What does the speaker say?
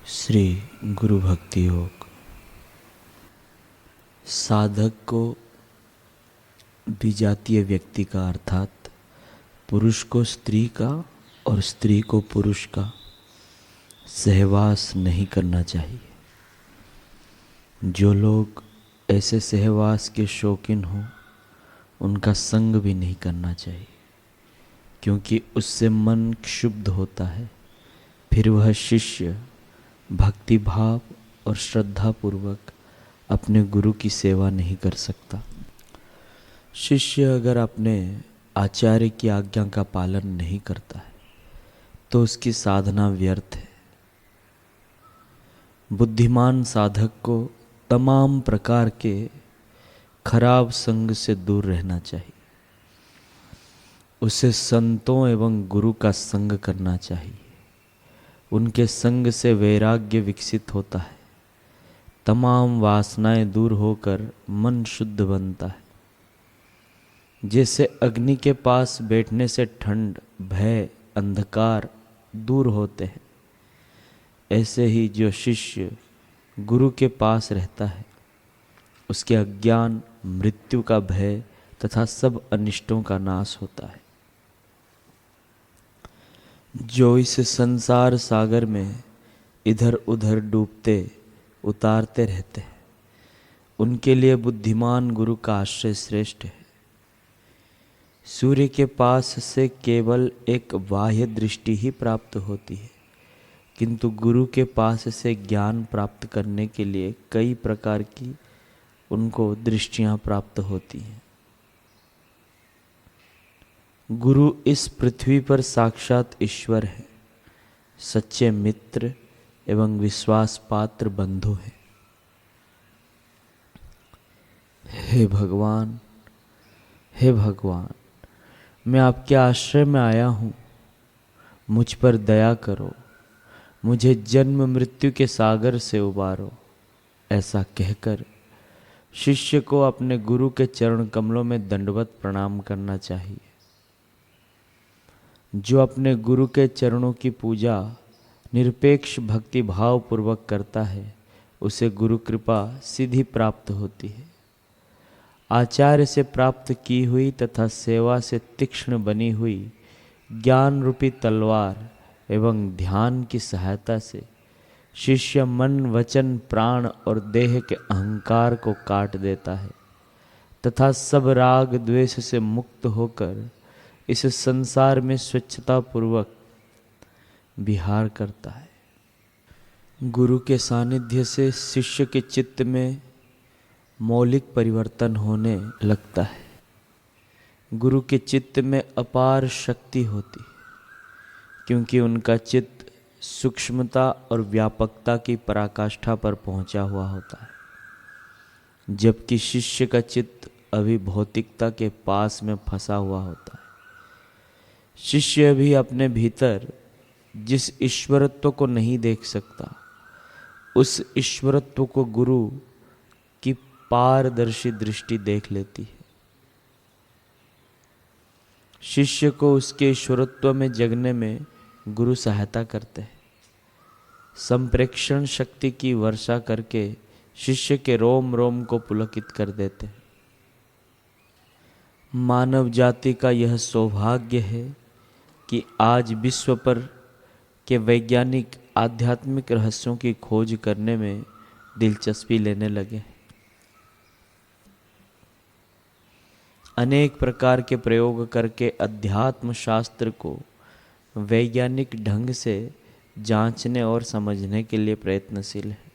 श्री गुरु भक्ति योग। साधक को विजातीय व्यक्ति का अर्थात पुरुष को स्त्री का और स्त्री को पुरुष का सहवास नहीं करना चाहिए। जो लोग ऐसे सहवास के शौकीन हों उनका संग भी नहीं करना चाहिए, क्योंकि उससे मन क्षुब्ध होता है। फिर वह शिष्य भक्ति भाव और श्रद्धा पूर्वक अपने गुरु की सेवा नहीं कर सकता। शिष्य अगर अपने आचार्य की आज्ञा का पालन नहीं करता है तो उसकी साधना व्यर्थ है। बुद्धिमान साधक को तमाम प्रकार के खराब संग से दूर रहना चाहिए। उसे संतों एवं गुरु का संग करना चाहिए। उनके संग से वैराग्य विकसित होता है। तमाम वासनाएं दूर होकर मन शुद्ध बनता है। जैसे अग्नि के पास बैठने से ठंड, भय, अंधकार दूर होते हैं, ऐसे ही जो शिष्य गुरु के पास रहता है उसके अज्ञान, मृत्यु का भय तथा सब अनिष्टों का नाश होता है। जो इस संसार सागर में इधर उधर डूबते उतारते रहते हैं उनके लिए बुद्धिमान गुरु का आश्रय श्रेष्ठ है। सूर्य के पास से केवल एक बाह्य दृष्टि ही प्राप्त होती है, किंतु गुरु के पास से ज्ञान प्राप्त करने के लिए कई प्रकार की उनको दृष्टियां प्राप्त होती हैं। गुरु इस पृथ्वी पर साक्षात ईश्वर है, सच्चे मित्र एवं विश्वास पात्र बंधु हैं। हे भगवान, हे भगवान, मैं आपके आश्रय में आया हूँ, मुझ पर दया करो, मुझे जन्म मृत्यु के सागर से उबारो। ऐसा कहकर शिष्य को अपने गुरु के चरण कमलों में दंडवत प्रणाम करना चाहिए। जो अपने गुरु के चरणों की पूजा निरपेक्ष भक्ति भाव पूर्वक करता है उसे गुरु कृपा सीधी प्राप्त होती है। आचार्य से प्राप्त की हुई तथा सेवा से तीक्ष्ण बनी हुई ज्ञान रूपी तलवार एवं ध्यान की सहायता से शिष्य मन, वचन, प्राण और देह के अहंकार को काट देता है तथा सब राग द्वेष से मुक्त होकर इस संसार में स्वच्छता पूर्वक विहार करता है। गुरु के सानिध्य से शिष्य के चित्त में मौलिक परिवर्तन होने लगता है। गुरु के चित्त में अपार शक्ति होती है, क्योंकि उनका चित्त सूक्ष्मता और व्यापकता की पराकाष्ठा पर पहुंचा हुआ होता है, जबकि शिष्य का चित्त अभी भौतिकता के पास में फंसा हुआ होता है। शिष्य भी अपने भीतर जिस ईश्वरत्व को नहीं देख सकता, उस ईश्वरत्व को गुरु की पारदर्शी दृष्टि देख लेती है। शिष्य को उसके ईश्वरत्व में जगने में गुरु सहायता करते हैं। संप्रेक्षण शक्ति की वर्षा करके शिष्य के रोम रोम को पुलकित कर देते हैं। मानव जाति का यह सौभाग्य है कि आज विश्व पर के वैज्ञानिक आध्यात्मिक रहस्यों की खोज करने में दिलचस्पी लेने लगे। अनेक प्रकार के प्रयोग करके अध्यात्म शास्त्र को वैज्ञानिक ढंग से जांचने और समझने के लिए प्रयत्नशील है।